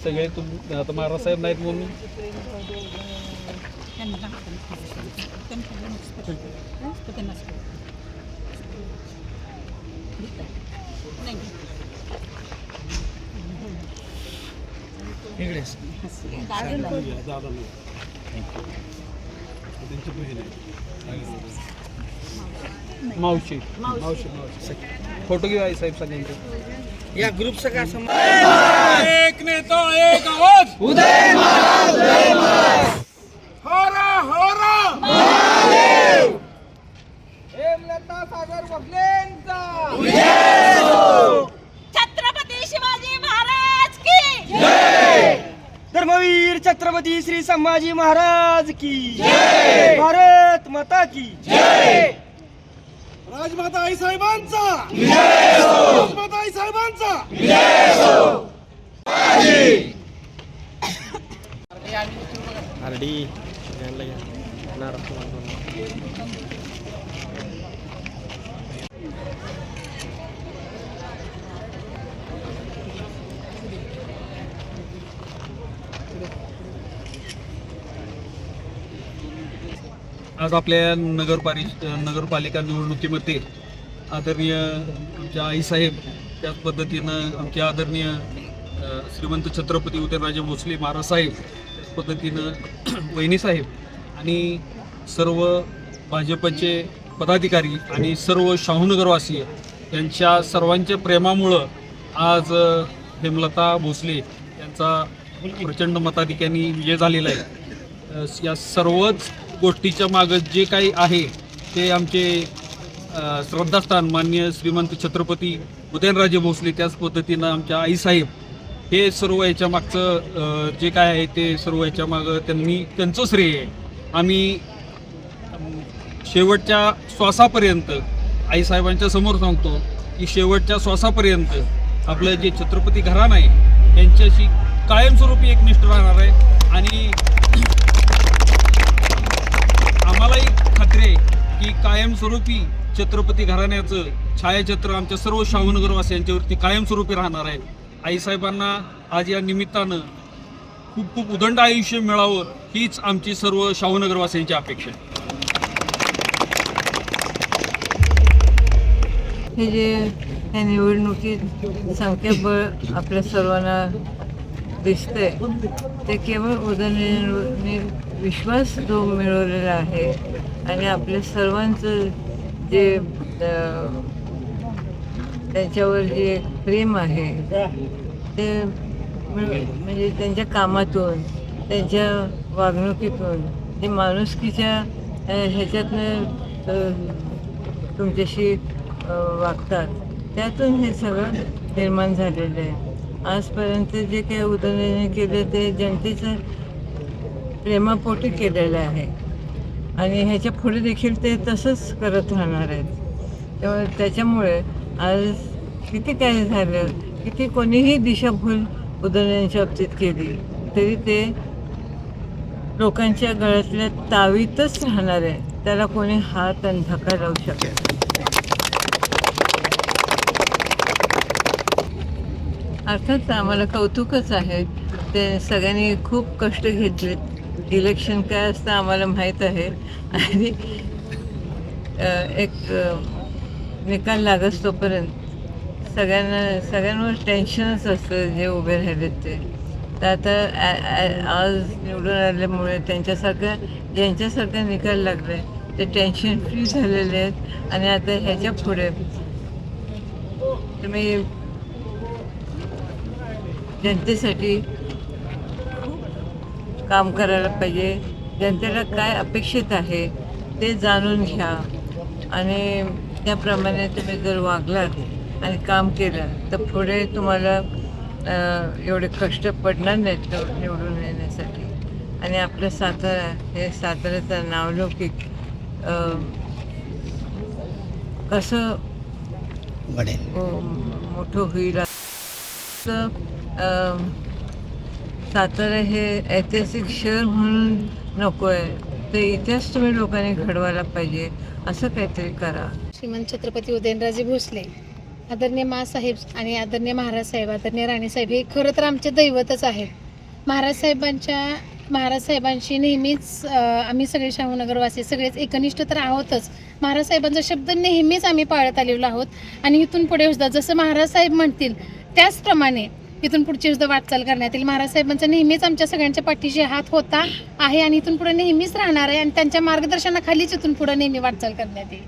सगळे आता महाराज साहेब नाहीत म्हणून मावशी मावशी मावशी फोटो घेऊ आई साहेब सगळ्यांचे या ग्रुपचं काय एक नेता एक आवाज उदय महाराज उदय महाराज होरा होरा महादेव हेमलता सागर भोसलेंचा छत्रपती शिवाजी महाराज की जय धर्मवीर छत्रपती श्री संभाजी महाराज की जय भारत माता की जय राजमाता आई साहेबांचा विजय हो राजमाता आई साहेबांचा विजय हो बाजी आरडी आज आपल्या नगरपालिका निवडणुकीमध्ये आदरणीय आमच्या आईसाहेब त्याच पद्धतीनं आमचे आदरणीय श्रीमंत छत्रपती उदयनराजे भोसले महाराज साहेब त्याच पद्धतीनं वहिनीसाहेब आणि सर्व भाजपचे पदाधिकारी आणि सर्व शाहूनगरवासीय यांच्या सर्वांच्या प्रेमामुळं आज हेमलता भोसले यांचा प्रचंड मताधिक्याने विजय झालेला आहे. या सर्वच गोष्टीच्या मागं जे काही आहे ते आमचे श्रद्धास्थान माननीय श्रीमंत छत्रपती उदयनराजे भोसले त्याच पद्धतीनं आमच्या आईसाहेब हे सर्व याच्या मागचं जे काय आहे ते सर्व याच्या मागं त्यांचं श्रेय आहे. आम्ही शेवटच्या श्वासापर्यंत आईसाहेबांच्या समोर सांगतो की शेवटच्या श्वासापर्यंत आपलं जे छत्रपती घराणं आहे यांच्याशी कायमस्वरूपी एकनिष्ठ राहणार आहे आणि आम्हालाही खात्री आहे की कायमस्वरूपी छत्रपती घराण्याचं छायाचित्र आमच्या सर्व शाहूनगरवासियांच्यावरती कायमस्वरूपी राहणार आहे. आईसाहेबांना आज या निमित्तानं खूप खूप उदंड आयुष्य मिळावं हीच आमची सर्व शाहूनगरवासियांची अपेक्षा आहे. हे जे या निवडणुकीत संख्याबळ आपल्या सर्वांना दिसतंय ते केवळ उदयनराजेंनी विश्वास जो मिळवलेला आहे आणि आपल्या सर्वांचं जे त्यांच्यावर जे प्रेम आहे ते म्हणजे त्यांच्या कामातून त्यांच्या वागणुकीतून जे माणुसकीच्या ह्याच्यातनं तुमच्याशी वागतात त्यातून हे सगळं निर्माण झालेलं आहे. आजपर्यंत जे काही उदयनराजेंनी केलं ते जनतेचं प्रेमापोटी केलेलं आहे आणि ह्याच्या पुढे देखील ते तसंच करत राहणार आहेत. त्याच्यामुळे आज किती काय झालं, किती कोणीही दिशाभूल उदयनराजेंच्या बाबतीत केली तरी ते लोकांच्या गळ्यातल्या तावीतच राहणार आहे. त्याला कोणी हात आणि धक्का लावू शकत. अर्थात आम्हाला कौतुकच आहे. ते सगळ्यांनी खूप कष्ट घेतलेत. इलेक्शन काय असतं आम्हाला माहीत आहे आणि एक निकाल लागत तोपर्यंत सगळ्यांवर टेन्शनच असतं जे उभे राहिलेत ते. तर आता आज निवडून आल्यामुळे ज्यांच्यासारखा निकाल लागला आहे ते टेन्शन फ्री झालेले आहेत आणि आता ह्याच्या पुढे तुम्ही जनतेसाठी काम करायला पाहिजे. जनतेला काय अपेक्षित आहे ते जाणून घ्या आणि त्याप्रमाणे तुम्ही जर वागलात आणि काम केलं तर पुढे तुम्हाला एवढे कष्ट पडणार नाहीत निवडून येण्यासाठी. आणि आपलं सातारा हे साताऱ्याचं नावलौकिक कसं मोठं होईल. सातारा हे ऐतिहासिक शहर म्हणून नको आहे तर इतिहास तुम्ही लोकांनी घडवायला पाहिजे. असं काहीतरी करा. श्रीमंत छत्रपती उदयनराजे भोसले आदरणीय माँसाहेब आणि आदरणीय महाराज साहेब, आदरणीय राणीसाहेब हे खरं तर आमचे दैवतच आहेत. महाराज साहेबांशी नेहमीच आम्ही सगळे शाहूनगरवासी सगळेच एकनिष्ठ तर आहोतच. महाराज साहेबांचा शब्द नेहमीच आम्ही पाळत आलेलो आहोत आणि इथून पुढे सुद्धा जसं महाराज साहेब म्हणतील त्याचप्रमाणे इथून पुढची सुद्धा वाटचाल करण्यात येईल. महाराज साहेबांचा नेहमीच आमच्या सगळ्यांच्या पाठीशी हात होता आहे आणि इथून पुढे नेहमीच राहणार आहे आणि त्यांच्या मार्गदर्शनाखालीच इथून पुढे नेहमी वाटचाल करण्यात येईल.